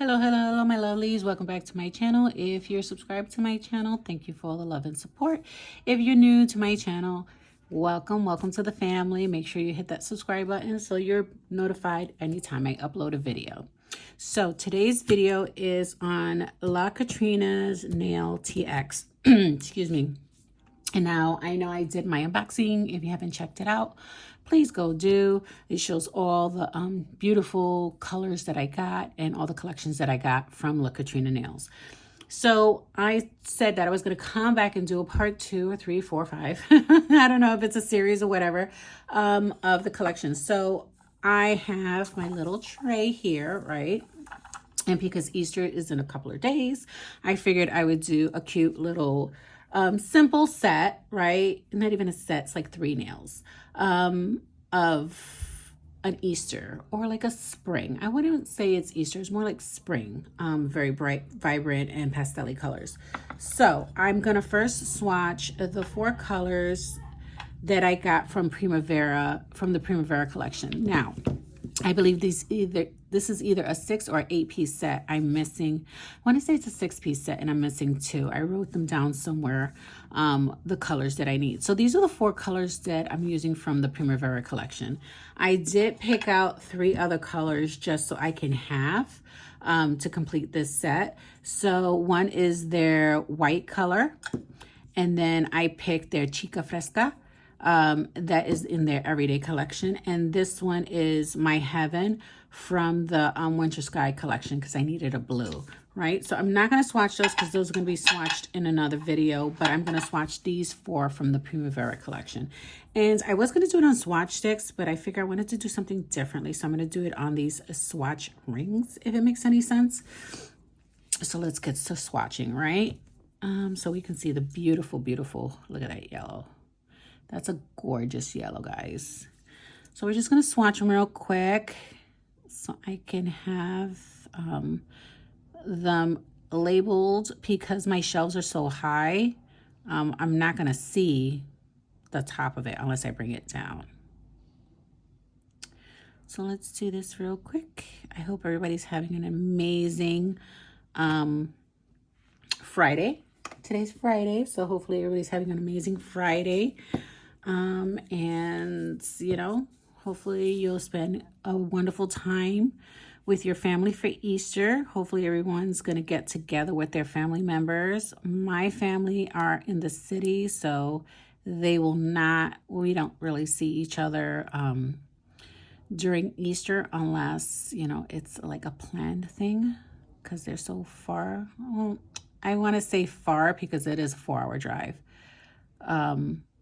Hello, my lovelies. Welcome back to my channel. If you're subscribed to my channel, thank you for all the love and support. If you're new to my channel, welcome to the family. Make sure you hit that subscribe button so you're notified anytime I upload a video. So today's video is on Catrina's Nail TX. Excuse me. And now I know I did my unboxing. If you haven't checked it out, please go do. It shows all the beautiful colors that I got and all the collections that I got from Catrina Nails. So I said that I was going to come back and do a part 2 or 3, 4, 5. I don't know if it's a series or whatever of the collection. So I have my little tray here, right? And because Easter is in a couple of days, I figured I would do a cute little simple set, right? Not even a set, it's like 3 nails of an Easter or like a spring. I wouldn't say it's Easter, it's more like spring. Very bright, vibrant, and pastel colors. So I'm gonna first swatch the 4 colors that I got from the Primavera collection. Now, I believe this is either a 6 or 8 piece set. I'm missing, I want to say it's a 6 piece set and I'm missing 2. I wrote them down somewhere, the colors that I need. So these are the 4 colors that I'm using from the Primavera collection. I did pick out 3 other colors just so I can have to complete this set. So one is their white color, and then I picked their Chica Fresca. That is in their everyday collection, and this one is My Heaven from the Winter Sky collection because I needed a blue, right? So I'm not going to swatch those because those are going to be swatched in another video, but I'm going to swatch these 4 from the Primavera collection. And I was going to do it on swatch sticks, but I figured I wanted to do something differently, so I'm going to do it on these swatch rings, if it makes any sense. So let's get to swatching, right? So we can see the beautiful, look at that yellow. That's a gorgeous yellow, guys. So we're just going to swatch them real quick so I can have them labeled because my shelves are so high. I'm not going to see the top of it unless I bring it down. So let's do this real quick. I hope everybody's having an amazing Friday. Today's Friday, so hopefully everybody's having an amazing Friday. And you know, hopefully you'll spend a wonderful time with your family for Easter. Hopefully everyone's going to get together with their family members. My family are in the city, so we don't really see each other during Easter unless, you know, it's like a planned thing because they're so far. Well, I want to say far because it is a 4-hour drive.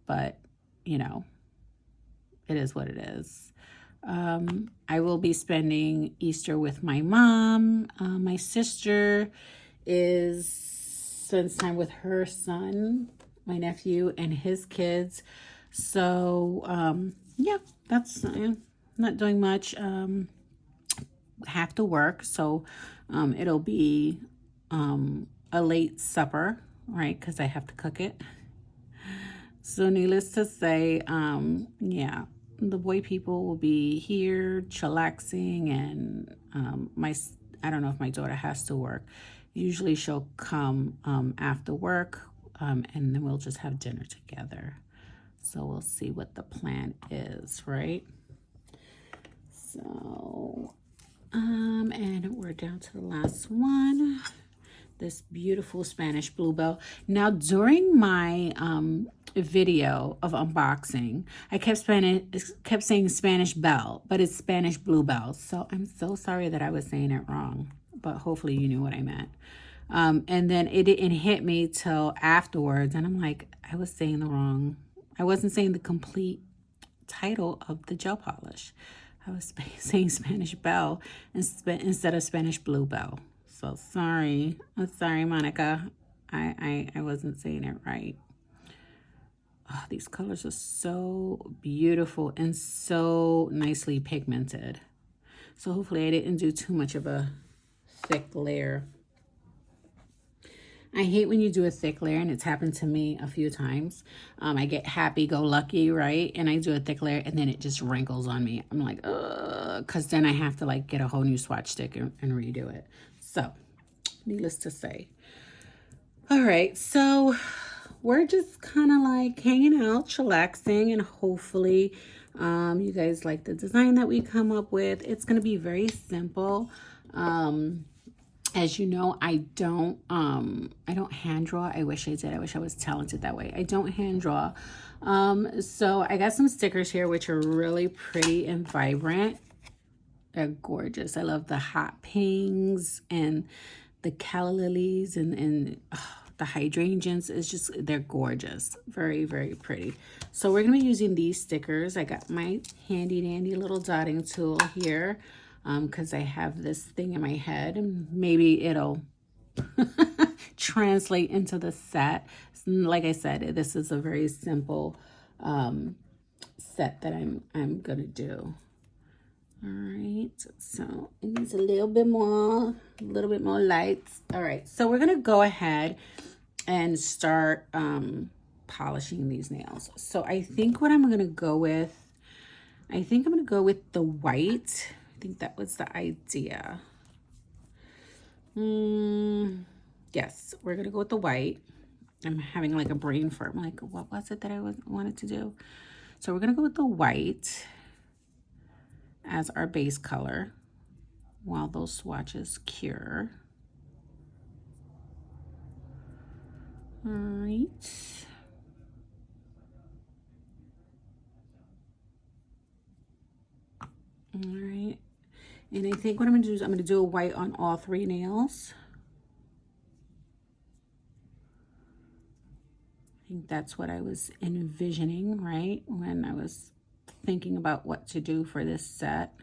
But you know, it is what it is. I will be spending Easter with my mom. My sister spends time with her son, my nephew, and his kids. So, yeah, that's not doing much. Have to work, so it'll be a late supper, right? Because I have to cook it. So needless to say, yeah, the boy people will be here chillaxing, and I don't know if my daughter has to work. Usually she'll come after work, and then we'll just have dinner together. So we'll see what the plan is, right? So, and we're down to the last one. This beautiful Spanish bluebell. Now, during my video of unboxing, I kept saying Spanish bell, but it's Spanish bluebell. So I'm so sorry that I was saying it wrong, but hopefully you knew what I meant. And then it didn't hit me till afterwards, and I'm like, I wasn't saying the complete title of the gel polish. I was saying Spanish bell instead of Spanish bluebell. So sorry. I'm sorry, Monica. I wasn't saying it right. Oh, these colors are so beautiful and so nicely pigmented. So hopefully I didn't do too much of a thick layer. I hate when you do a thick layer, and it's happened to me a few times. I get happy-go-lucky, right? And I do a thick layer, and then it just wrinkles on me. I'm like, ugh, because then I have to like get a whole new swatch stick and redo it. So, needless to say. All right, so we're just kind of like hanging out, chillaxing, and hopefully you guys like the design that we come up with. It's going to be very simple. As you know, I don't hand draw. I wish I did. I wish I was talented that way. I don't hand draw. So I got some stickers here, which are really pretty and vibrant. They're gorgeous. I love the hot pinks and the calla lilies and the hydrangeas. It's just, they're gorgeous. Very, very pretty. So we're going to be using these stickers. I got my handy dandy little dotting tool here because I have this thing in my head and maybe it'll translate into the set. Like I said, this is a very simple set that I'm going to do. All right, so it needs a little bit more lights. All right, so we're gonna go ahead and start polishing these nails. So I think what I'm gonna go with, I'm gonna go with the white. I think that was the idea. Yes, we're gonna go with the white. I'm having like a brain fart. I'm like, what was it that I wanted to do? So we're gonna go with the white as our base color while those swatches cure. All right. All right. And I think what I'm going to do is I'm going to do a white on all 3 nails. I think that's what I was envisioning, right? When I was thinking about what to do for this set.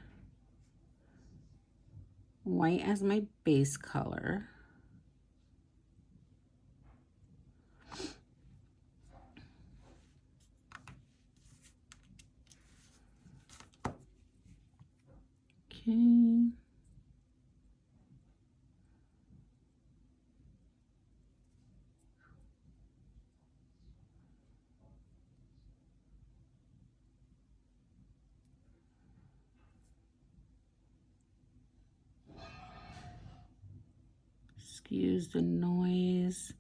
White as my base color. Okay. Excuse the noise.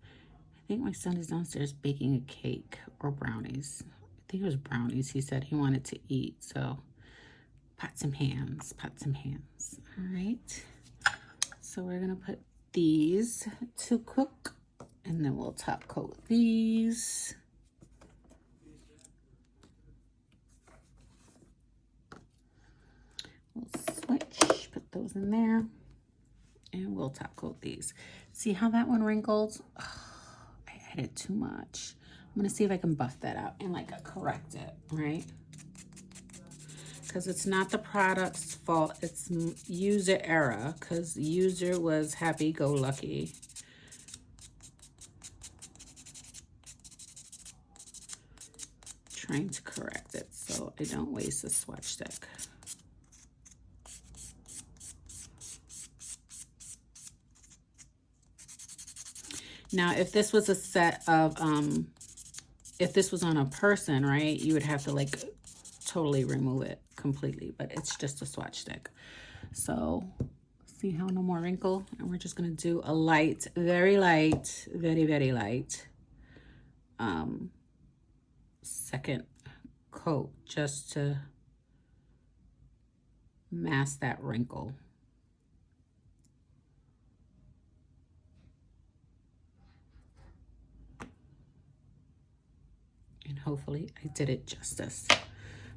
I think my son is downstairs baking a cake or brownies. I think it was brownies he said he wanted to eat. So pots and pans, pots and pans. All right. So we're going to put these to cook and then we'll top coat these. We'll switch, put those in there. And we'll top coat these. See how that one wrinkled? Oh, I added too much. I'm gonna see if I can buff that out and like correct it, right? Because it's not the product's fault, it's user error, because user was happy-go-lucky. Trying to correct it so I don't waste a swatch stick. Now, if this was a set of, if this was on a person, right, you would have to like totally remove it completely, but it's just a swatch stick. So see how no more wrinkle? And we're just gonna do a light, very light, very, very light second coat just to mask that wrinkle. And hopefully I did it justice.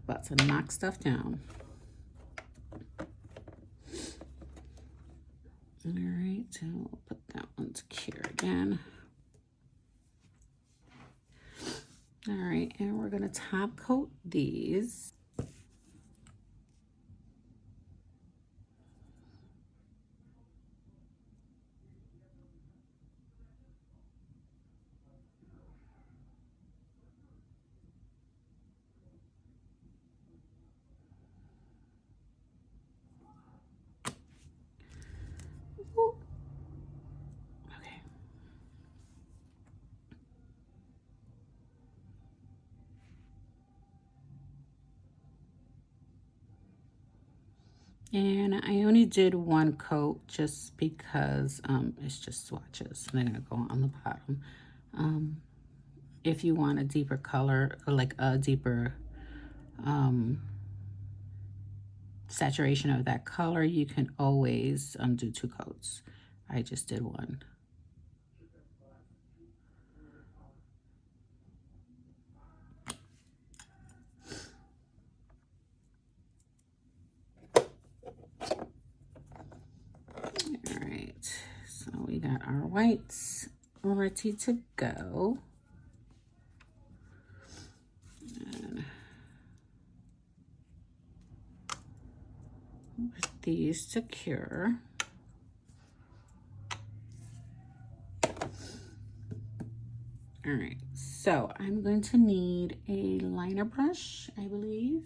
About to knock stuff down. All right, so we'll put that one to cure again. All right, and we're gonna top coat these. And I only did one coat just because it's just swatches. And they're gonna go on the bottom. If you want a deeper color, or like a deeper saturation of that color, you can always do 2 coats. I just did one. All right, so we got our whites ready to go. And with these to cure. All right, so I'm going to need a liner brush, I believe.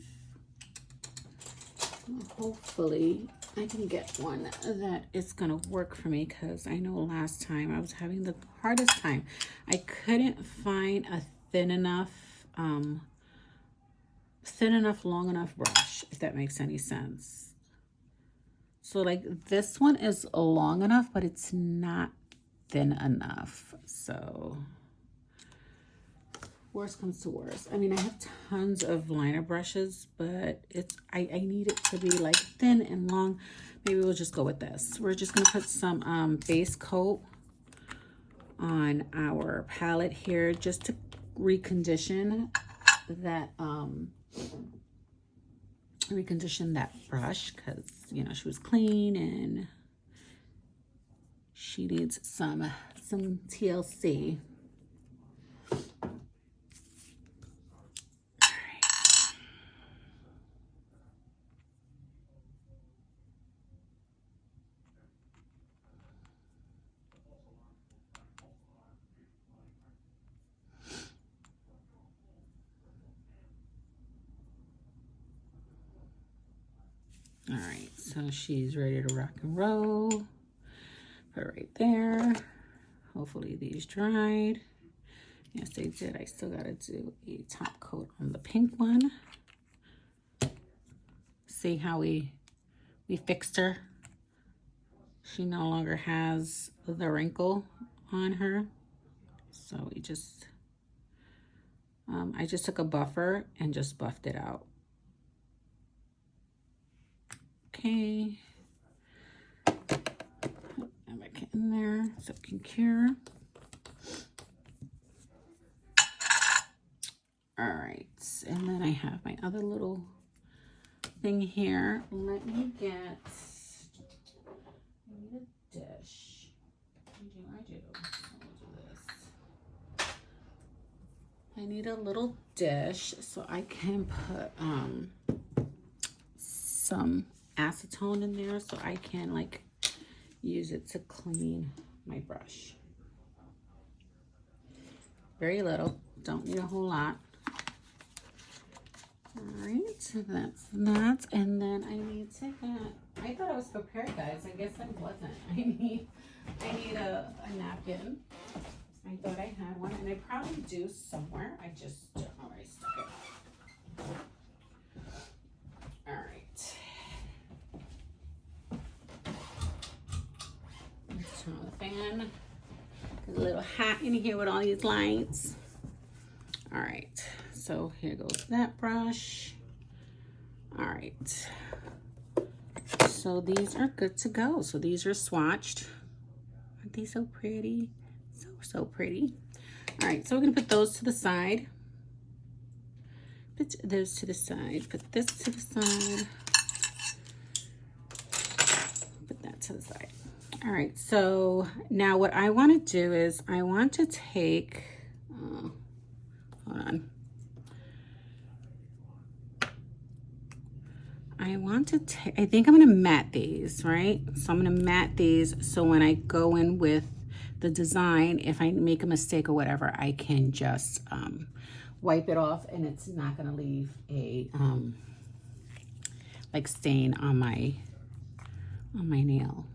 Hopefully I can get one that is gonna work for me, because I know last time I was having the hardest time. I couldn't find a thin enough, long enough brush, if that makes any sense. So like this one is long enough, but it's not thin enough. So worst comes to worst. I mean, I have tons of liner brushes, but I need it to be like thin and long. Maybe we'll just go with this. We're just gonna put some base coat on our palette here just to recondition that brush, because you know she was clean and she needs some TLC. All right, so she's ready to rock and roll. Put it right there. Hopefully these dried. Yes, they did. I still gotta do a top coat on the pink one. See how we fixed her? She no longer has the wrinkle on her. So we just, I just took a buffer and just buffed it out. Okay. Put that back in there so it can cure. All right, and then I have my other little thing here. Let me get, I need a dish. I do. So we'll do this. I need a little dish so I can put some acetone in there so I can like use it to clean my brush. Very little, don't need a whole lot. All right, so that's that. And then I need to get, I thought I was prepared, guys. I guess I wasn't. I need a napkin. I thought I had one, and I probably do somewhere. I just don't know where I stuck it. All right. Let's turn on the fan. It's a little hot in here with all these lights. All right. So here goes that brush. All right. So these are good to go. So these are swatched. Aren't they so pretty? So pretty. All right, so we're gonna put those to the side. Put those to the side. Put this to the side. Put that to the side. All right, so now what I wanna do is I want to take, hold on. I think I'm gonna matte these, right? So I'm gonna matte these so when I go in with the design, if I make a mistake or whatever, I can just wipe it off and it's not gonna leave a like stain on my nail.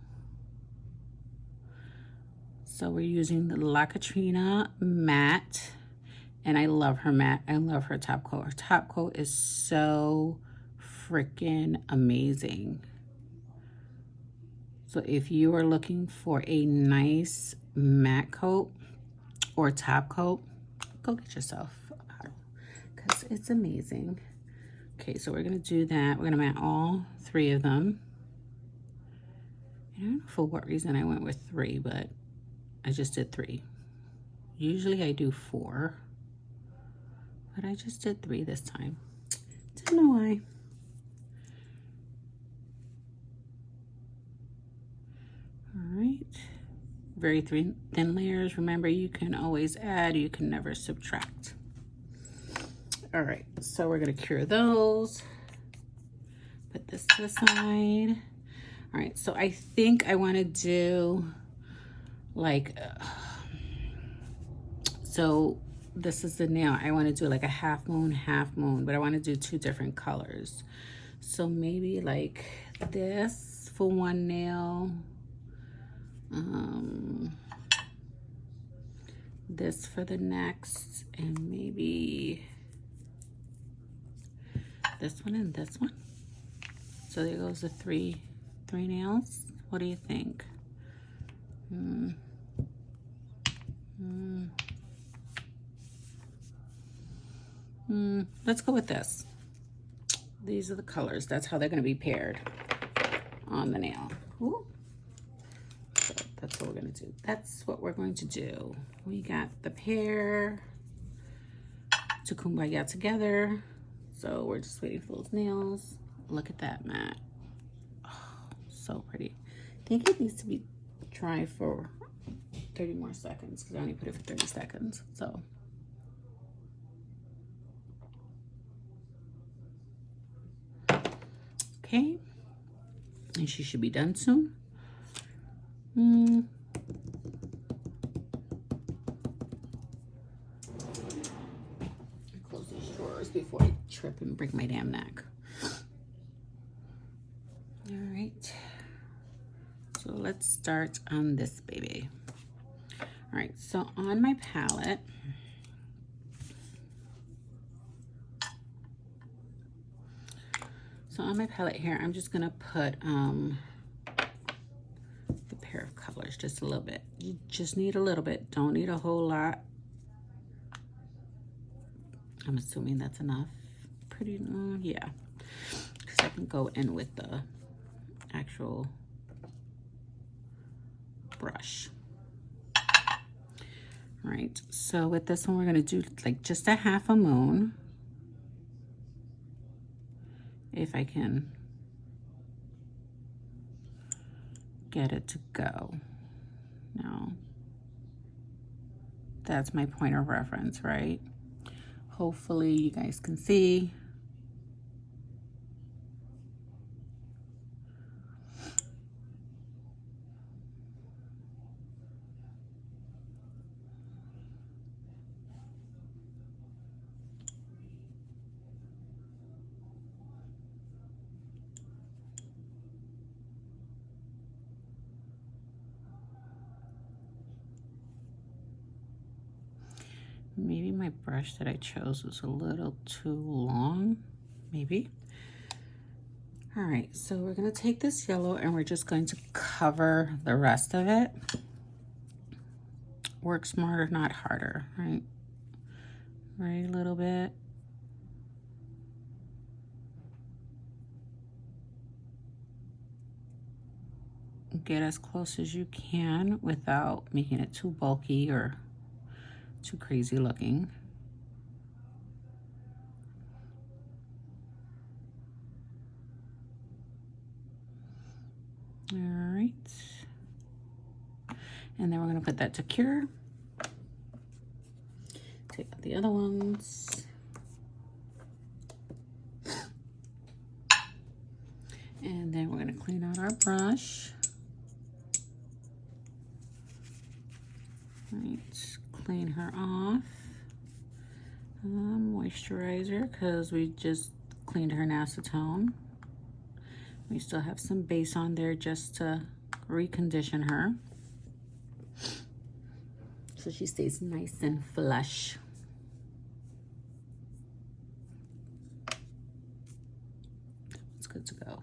So we're using the Catrina matte, and I love her matte. I love her top coat. Her top coat is so freaking amazing. So if you are looking for a nice matte coat or top coat, go get yourself a bottle because it's amazing. Okay, so we're gonna do that. We're gonna matte all 3 of them. I don't know for what reason I went with 3, but I just did 3. Usually I do 4, but I just did 3 this time. Don't know why. All right, very thin layers. Remember, you can always add, you can never subtract. All right, so we're gonna cure those. Put this to the side. All right, so I think I wanna do like, so this is the nail. I wanna do like a half moon, but I wanna do 2 different colors. So maybe like this for one nail. This for the next, and maybe this one and this one. So there goes the three nails. What do you think? Let's go with this. These are the colors. That's how they're going to be paired on the nail. Ooh. So that's what we're going to do. That's what we're going to do. We got the pair to kumbaya together. So we're just waiting for those nails. Look at that matte. Oh, so pretty. I think it needs to be dry for 30 more seconds because I only put it for 30 seconds. So okay, and she should be done soon. Close these drawers before I trip and break my damn neck. All right, so let's start on this baby. All right, so on my palette, here, I'm just gonna put the pair of colors, just a little bit. You just need a little bit, don't need a whole lot. I'm assuming that's enough. Pretty, yeah, because I can go in with the actual brush. All right, so with this one, we're gonna do like just a half a moon. If I can get it to go. Now, that's my point of reference, right? Hopefully you guys can see. Maybe my brush that I chose was a little too long, maybe. All right, so we're gonna take this yellow and we're just going to cover the rest of it. Work smarter, not harder, right? Right, a little bit. Get as close as you can without making it too bulky or too crazy looking. All right. And then we're going to put that to cure. Take out the other ones. And then we're going to clean out our brush. Right, clean her off. Moisturizer, because we just cleaned her acetone. We still have some base on there just to recondition her, so she stays nice and flush. It's good to go.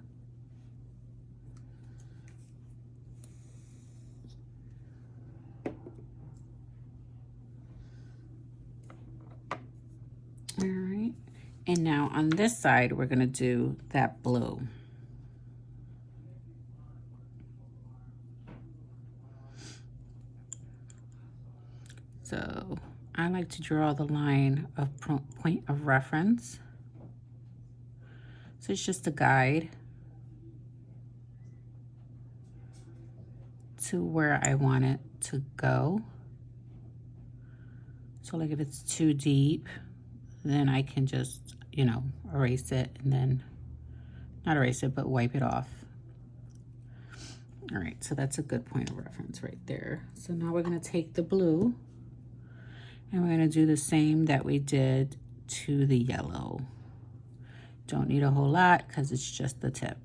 And now on this side, we're gonna do that blue. So I like to draw the line of point of reference. So it's just a guide to where I want it to go. So like if it's too deep, then I can just, you know, erase it and then, not erase it, but wipe it off. All right, so that's a good point of reference right there. So now we're gonna take the blue and we're gonna do the same that we did to the yellow. Don't need a whole lot because it's just the tip.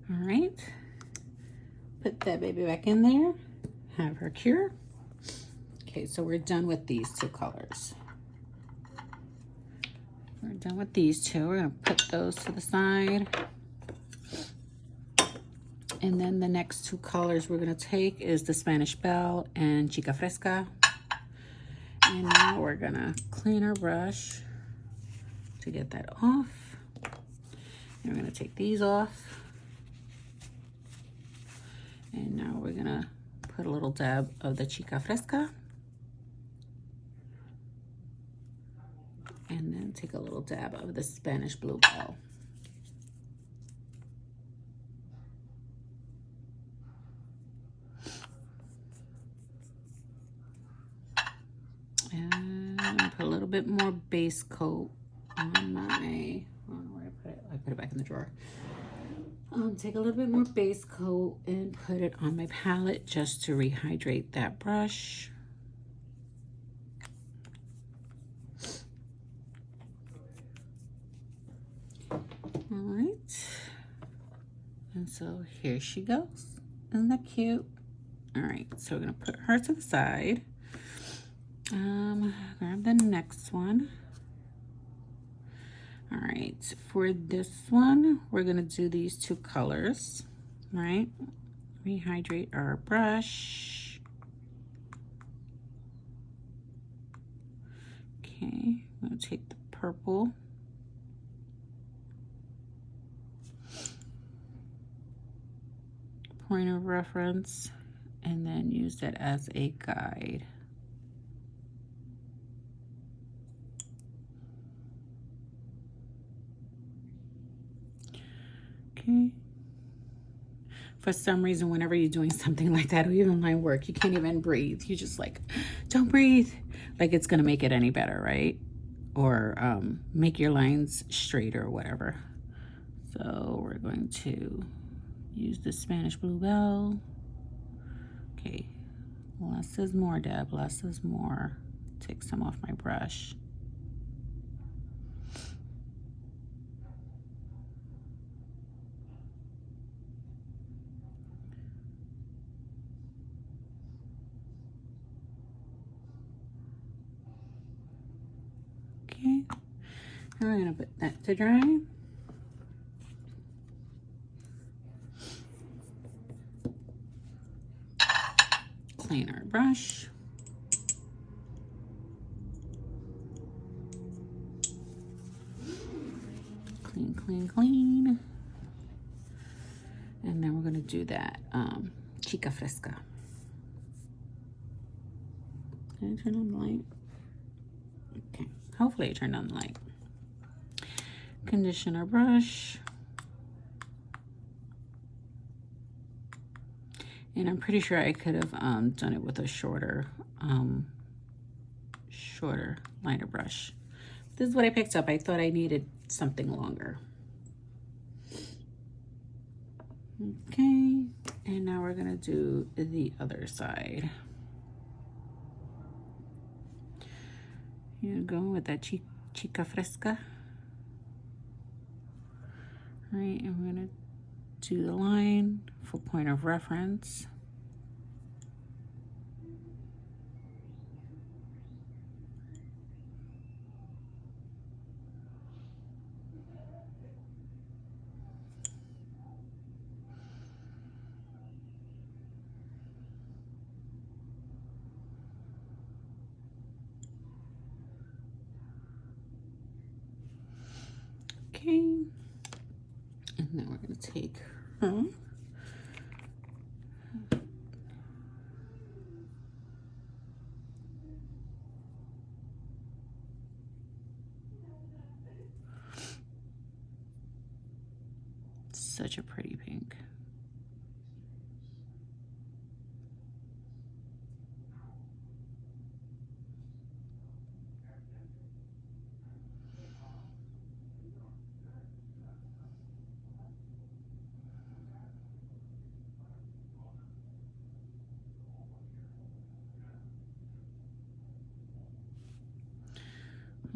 All right, put that baby back in there, have her cure. Okay, so we're done with these two colors. We're done with these two. We're gonna put those to the side. And then the next two colors we're gonna take is the Spanish Belle and Chica Fresca. And now we're gonna clean our brush to get that off. And we're gonna take these off. And now we're gonna put a little dab of the Chica Fresca. And then take a little dab of the Spanish Blue Belle. And put a little bit more base coat on my, I don't know where I put it. I put it back in the drawer. Take a little bit more base coat and put it on my palette just to rehydrate that brush. All right. And so here she goes. Isn't that cute? All right, so we're gonna put her to the side. Grab the next one. All right, for this one, we're gonna do these two colors, right? Rehydrate our brush. Okay, I'm gonna take the purple. Point of reference, and then use that as a guide. Okay. For some reason, whenever you're doing something like that, or even line work, you can't even breathe. You just like, don't breathe. Like it's gonna make it any better, right? Or make your lines straighter or whatever. So we're going to use the Spanish Blue Belle. Okay, less is more, Deb, less is more. Take some off my brush. Okay, and we're gonna put that to dry. Clean our brush. Clean, clean, clean. And then we're gonna do that Chica Fresca. Can I turn on the light? Okay, hopefully I turned on the light. Condition our brush. And I'm pretty sure I could have done it with a shorter liner brush. This is what I picked up. I thought I needed something longer. Okay, and now we're gonna do the other side. You're going with that Chica Fresca. All right, and we're gonna do the line for point of reference. gonna take her. Such a pretty pink.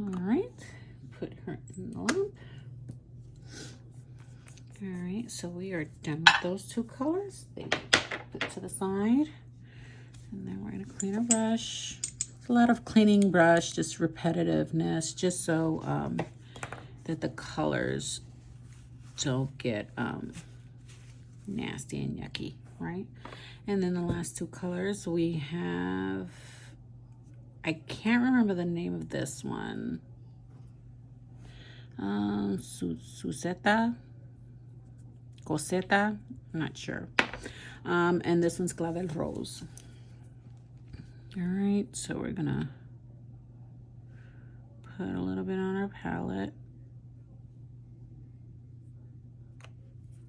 All right, put her in the lamp. All right, so we are done with those two colors. They put to the side. And then we're gonna clean our brush. It's a lot of cleaning brush, just repetitiveness, just so that the colors don't get nasty and yucky, right? And then the last two colors we have, I can't remember the name of this one. Suseta, Coseta, I'm not sure. And this one's Clavel Rose. All right, so we're gonna put a little bit on our palette.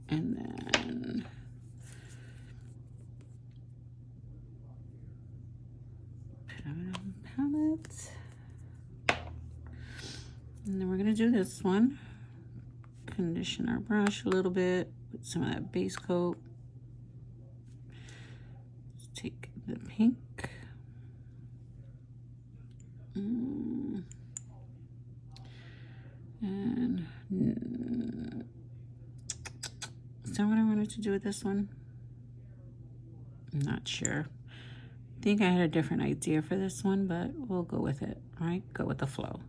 And then put it on the palette. And then we're gonna do this one. Condition our brush a little bit with some of that base coat. Let's take the pink. And is that what I wanted to do with this one? I'm not sure. I think I had a different idea for this one, but we'll go with it, all right? Go with the flow.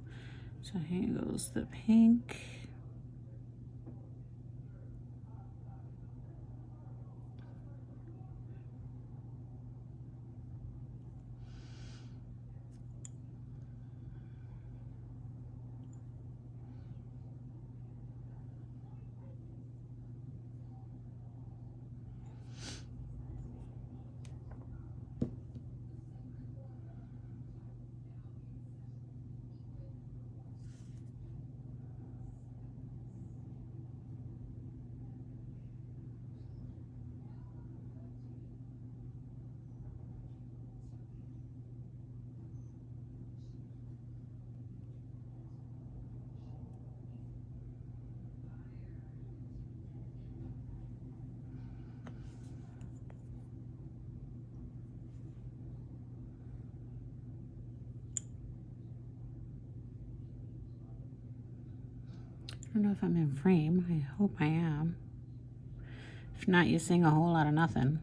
So here goes the pink. I don't know if I'm in frame. I hope I am. If not, you're seeing a whole lot of nothing.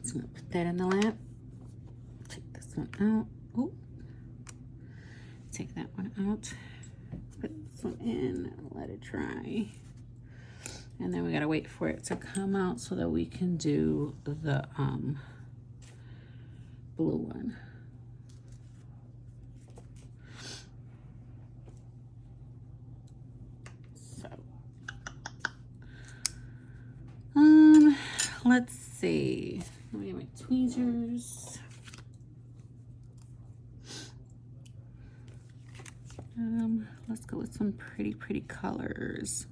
Just gonna put that in the lamp. Take this one out. Oh, take that one out. Put this one in and let it dry. And then we gotta wait for it to come out so that we can do the blue one. Let's see. Let me get my tweezers. Let's go with some pretty colors.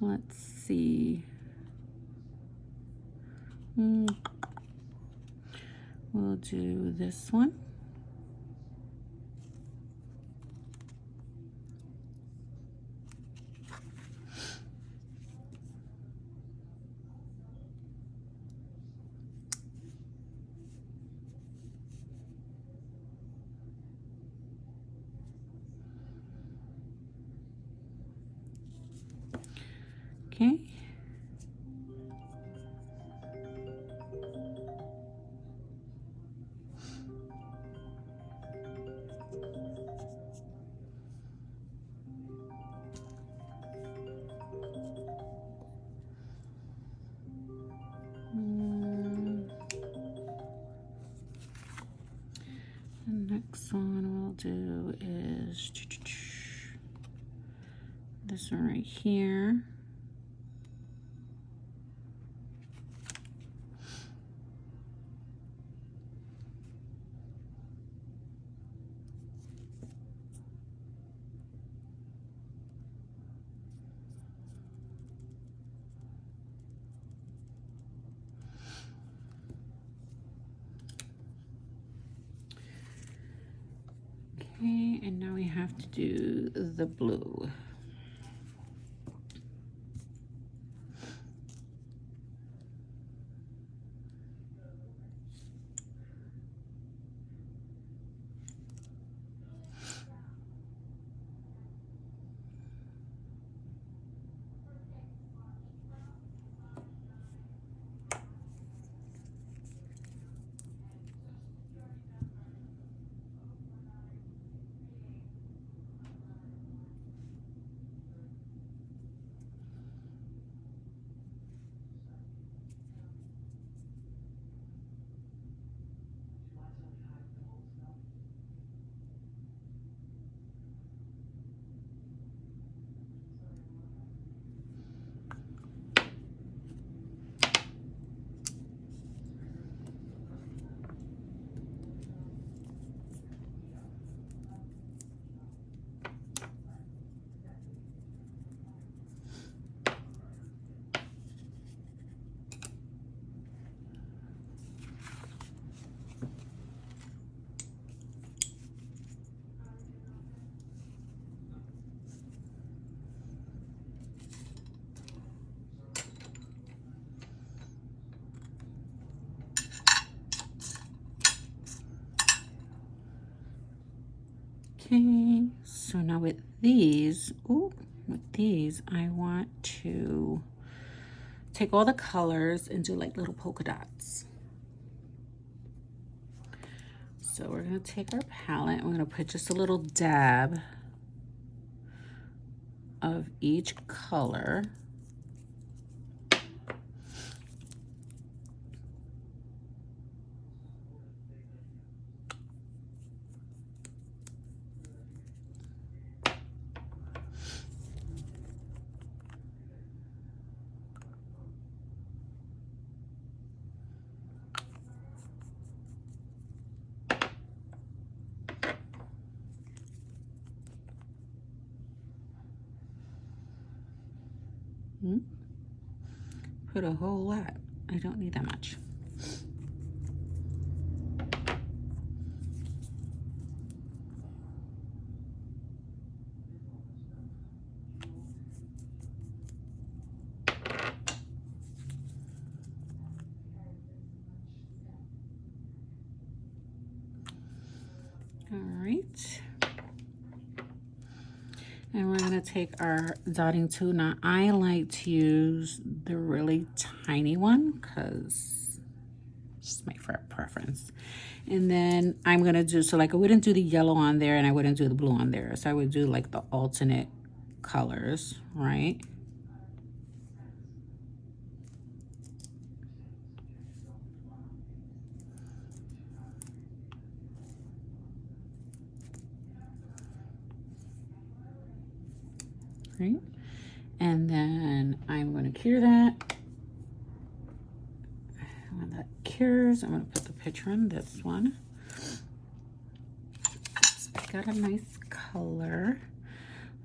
Let's see. We'll do this one. Okay. The next one we'll do is this one right here. Okay, and now we have to do the blue. Okay, so now with these, I want to take all the colors and do like little polka dots. So we're gonna take our palette, we're gonna put just a little dab of each color. Put a whole lot. I don't need that much. All right. And we're gonna take our dotting tool. Now I like to use the really tiny one because it's just my preference. And then I'm gonna do, so like I wouldn't do the yellow on there and I wouldn't do the blue on there. So I would do like the alternate colors, right? Right? And then I'm going to cure that. When that cures, I'm going to put the picture on this one. It's got a nice color.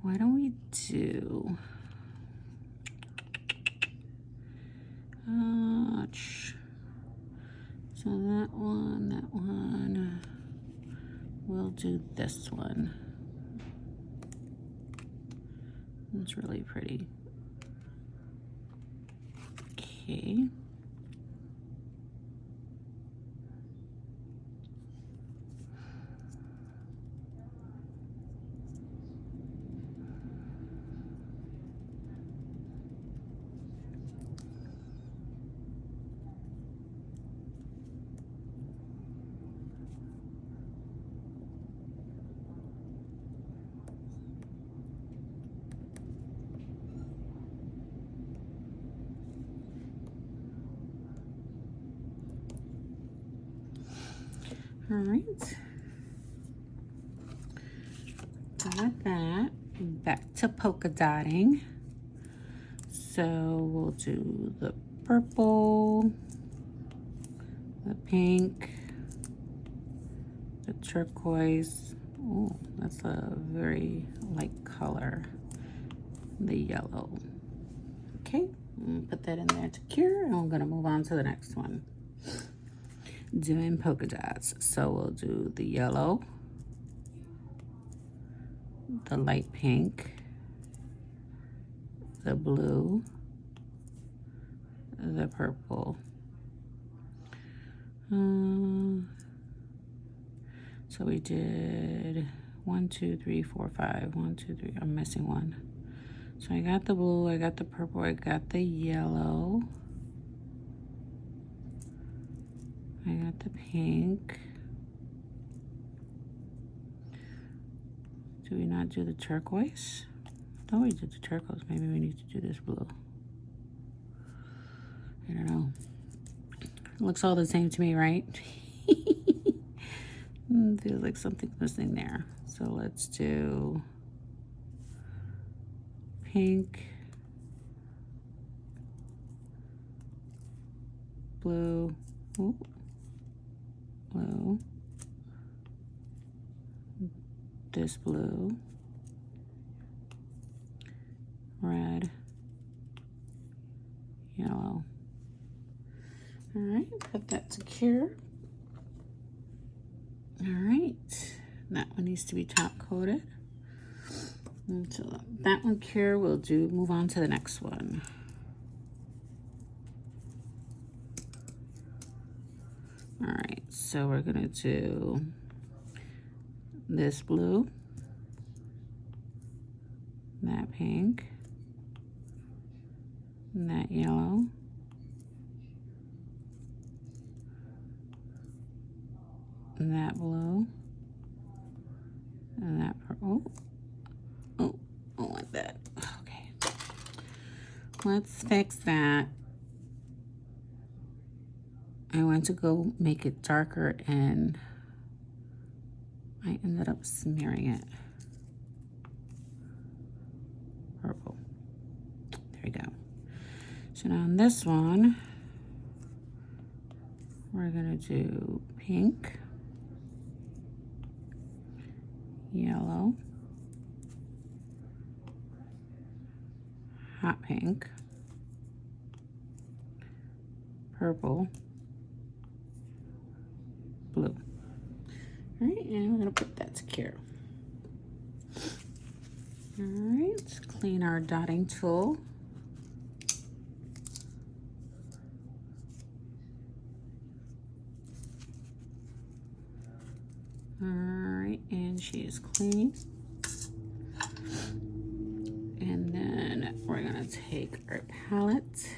Why don't we do... so that one, we'll do this one. It's really pretty. Okay. All right, with that, back to polka dotting. So we'll do the purple, the pink, the turquoise. Oh, that's a very light color. The yellow. Okay, put that in there to cure, and we're gonna move on to the next one. Doing polka dots. So we'll do the yellow, the light pink, the blue, the purple. So we did 1, 2, 3, 4, 5. 1, 2, 3. I'm missing one. So I got the blue, I got the purple, I got the yellow. I got the pink. Do we not do the turquoise? I thought we did the turquoise. Maybe we need to do this blue. I don't know. It looks all the same to me, right? Feels like something's missing there. So let's do pink, blue, ooh, blue, this blue, red, yellow. All right, put that to cure. All right, that one needs to be top coated. Until that one cure, we'll move on to the next one. All right, so we're gonna do this blue, that pink, and that yellow, and that blue, and that purple. Oh, I want that. Okay, let's fix that. I went to go make it darker and I ended up smearing it purple. There we go. So now on this one, we're gonna do pink, yellow, hot pink, purple, blue. All right, and we're gonna put that to cure. All right, clean our dotting tool. All right, and she is clean. And then we're gonna take our palette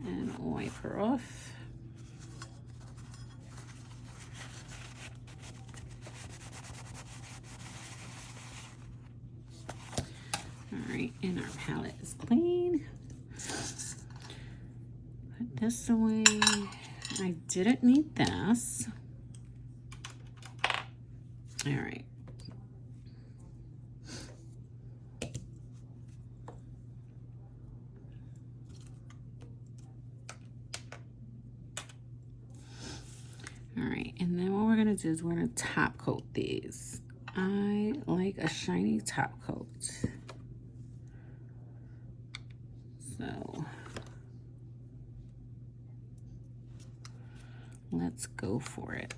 and wipe her off. All right, and our palette is clean. Put this away. I didn't need this. All right. All right, and then what we're gonna do is we're gonna top coat these. I like a shiny top coat. So let's go for it.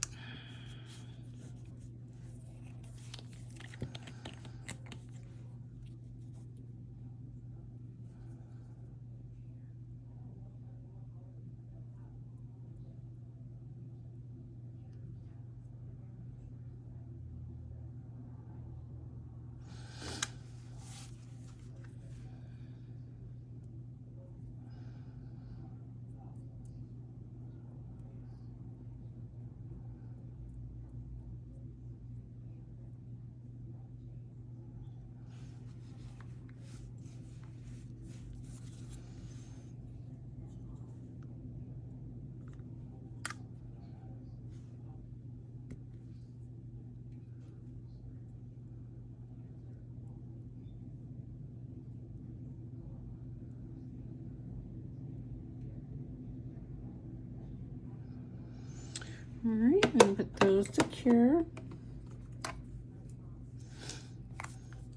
so secure.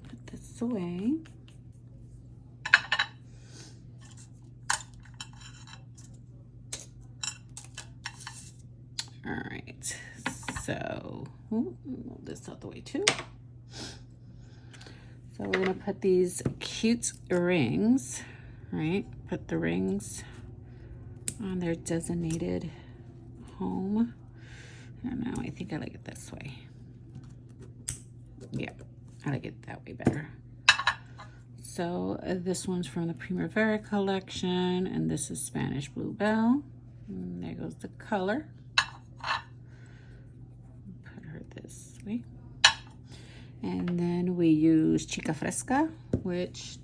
Put this away. All right, so move this out the way too. So we're gonna put these cute rings, right? Put the rings on their designated home. I don't know, I think I like it this way. Yeah, I like it that way better. So this one's from the Primavera collection, and this is Spanish Bluebell. And there goes the color. Put her this way. And then we use Chica Fresca, which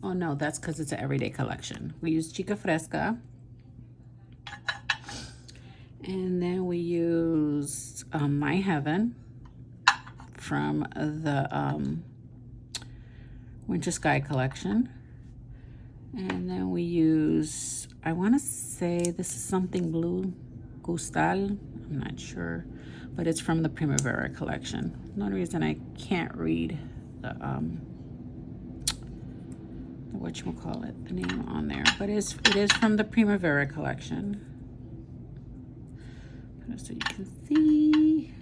oh no, that's because it's an everyday collection. We use Chica Fresca. And then we use My Heaven from the Winter Sky collection. And then we use, I want to say this is something blue, Gustal, I'm not sure, but it's from the Primavera collection. The only reason I can't read the whatchamacallit, the name on there, but it is from the Primavera collection. So you can see.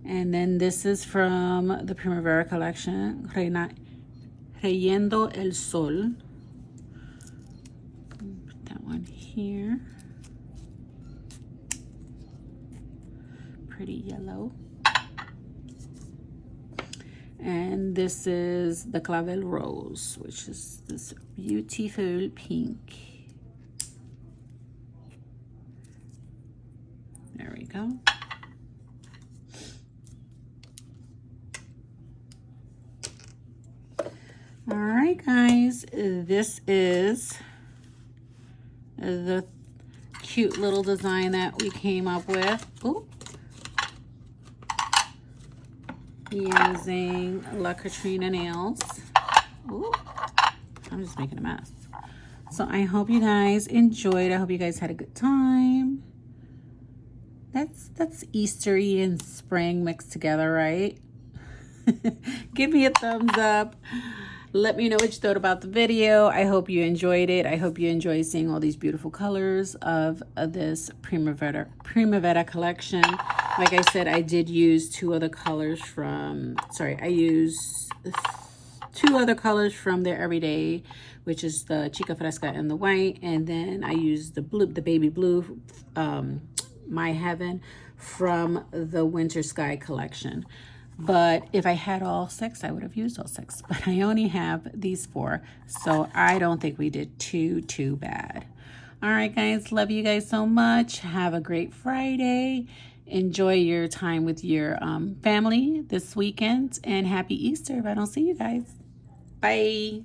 And then this is from the Primavera collection, Reyendo el Sol. Put that one here. Pretty yellow. And this is the Clavel Rose, which is this beautiful pink. There we go. All right, guys, this is the cute little design that we came up with. Ooh. Using La Catrina Nails. Ooh. I'm just making a mess. So I hope you guys enjoyed. I hope you guys had a good time. That's Eastery and spring mixed together, right? Give me a thumbs up. Let me know what you thought about the video. I hope you enjoyed it. I hope you enjoy seeing all these beautiful colors of this Primavera collection. Like I said, I did use two other colors from, I used two other colors from their everyday, which is the Chica Fresca and the white. And then I used the blue, the baby blue, My Heaven from the Winter Sky collection. But if I had all six, I would have used all six. But I only have these four, so I don't think we did too bad. All right, guys, love you guys so much. Have a great Friday. Enjoy your time with your family this weekend, and happy Easter if I don't see you guys. Bye.